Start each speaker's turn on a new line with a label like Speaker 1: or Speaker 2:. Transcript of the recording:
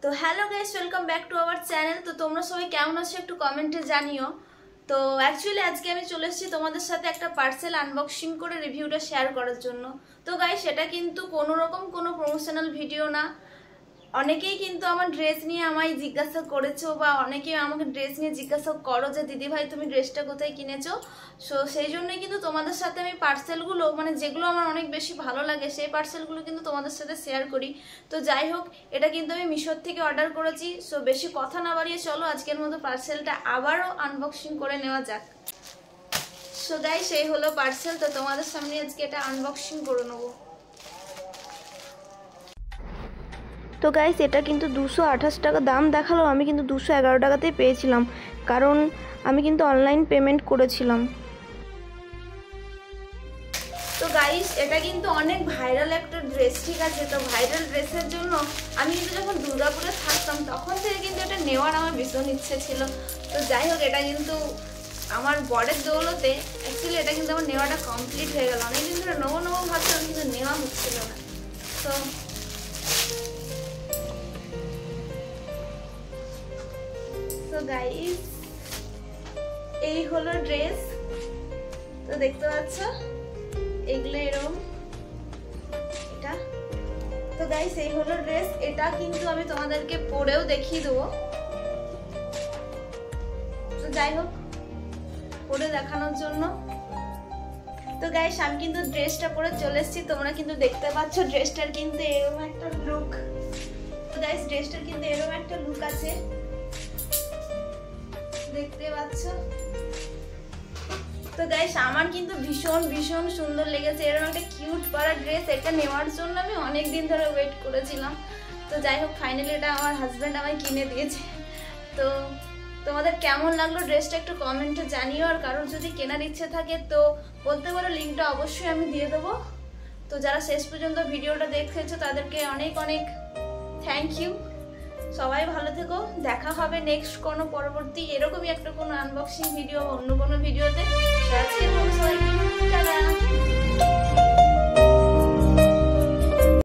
Speaker 1: তো hello guys, welcome back to our channel. তো তোমরা সবাই কেমন আছো একটু কমেন্টে জানিও। তো অ্যাকচুয়ালি আজকে আমি চলে এসেছি তোমাদের সাথে একটা পার্সেল আনবক্সিং করে রিভিউটা শেয়ার করার জন্য। তো গাইস, সেটা কিন্তু কোনো রকম কোনো প্রমোশনাল ভিডিও না। অনেকেই কিন্তু আমার ড্রেস নিয়ে আমায় জিজ্ঞাসা করেছো বা অনেকেই আমাকে ড্রেস নিয়ে জিজ্ঞাসা করো যে দিদি ভাই তুমি ড্রেসটা কোথায় কিনেছো। সো সেই জন্যই কিন্তু তোমাদের সাথে আমি পার্সেলগুলো মানে যেগুলো আমার অনেক বেশি ভালো লাগে সেই পার্সেলগুলো কিন্তু তোমাদের সাথে শেয়ার করি। তো যাই হোক, এটা কিন্তু আমি মিশোর থেকে অর্ডার করেছি। সো বেশি কথা না বাড়িয়ে চলো আজকের মতো পার্সেলটা আবারও আনবক্সিং করে নেওয়া যাক। সো গাইস, এই হলো পার্সেল। তো তোমাদের সামনে আজকে এটা আনবক্সিং করে নেবো।
Speaker 2: তো গাইস, এটা কিন্তু 228 টাকা দাম দেখালো, আমি কিন্তু 211 টাকাতেই পেয়েছিলাম, কারণ আমি কিন্তু অনলাইন পেমেন্ট করেছিলাম।
Speaker 1: তো গাইস, এটা কিন্তু অনেক ভাইরাল একটা ড্রেস, ঠিক আছে? তো ভাইরাল ড্রেসের জন্য আমি কিন্তু যখন দুর্গাপুরে থাকতাম তখন থেকে কিন্তু এটা নেওয়ার আমার ভীষণ ইচ্ছে ছিল। তো যাই হোক, এটা কিন্তু আমার বরের দৌলতে অ্যাকচুয়ালি এটা কিন্তু আমার নেওয়াটা কমপ্লিট হয়ে গেল। অনেকদিন ধরে নেবো ভাবছিলাম কিন্তু নেওয়া হচ্ছিল না। তো গাইস, এই হলো ড্রেস। তো দেখতে পাচ্ছ এগুলো এরকম এটা। তো গাইস, এই হলো ড্রেস। এটা কিন্তু আমি তোমাদেরকে পরেও দেখিয়ে দেবো। তো যাই হোক, পরে দেখানোর জন্য। তো গাইস, আমি কিন্তু ড্রেসটা পরে চলে এসেছি। তোমরা কিন্তু দেখতে পাচ্ছ ড্রেসটার কিন্তু এরকম একটা লুক। তো গাইস, ড্রেসটার কিন্তু এরকম একটা লুক আছে, দেখতে পাচ্ছ। তো গাইস, আমার কিন্তু ভীষণ ভীষণ সুন্দর লেগেছে এরকম একটা কিউট পারা ড্রেস। এটা নেওয়ার জন্য আমি অনেক দিন ধরে ওয়েট করেছিলাম। তো যাই হোক, ফাইনালি এটা আমার হাজব্যান্ড আমায় কিনে দিয়েছে। তো তোমাদের কেমন লাগলো ড্রেসটা একটু কমেন্টে জানিও। আর কারোর যদি কেনার ইচ্ছে থাকে তো বলতে পারো, লিঙ্কটা অবশ্যই আমি দিয়ে দেবো। তো যারা শেষ পর্যন্ত ভিডিওটা দেখেছো তাদেরকে অনেক অনেক থ্যাংক ইউ। সবাই ভালো থেকো, দেখা হবে নেক্সট কোনো পরবর্তী এরকমই একটা কোনো আনবক্সিং ভিডিও বা অন্য কোনো ভিডিওতে। আজকের মতো সবাইকে টাটা।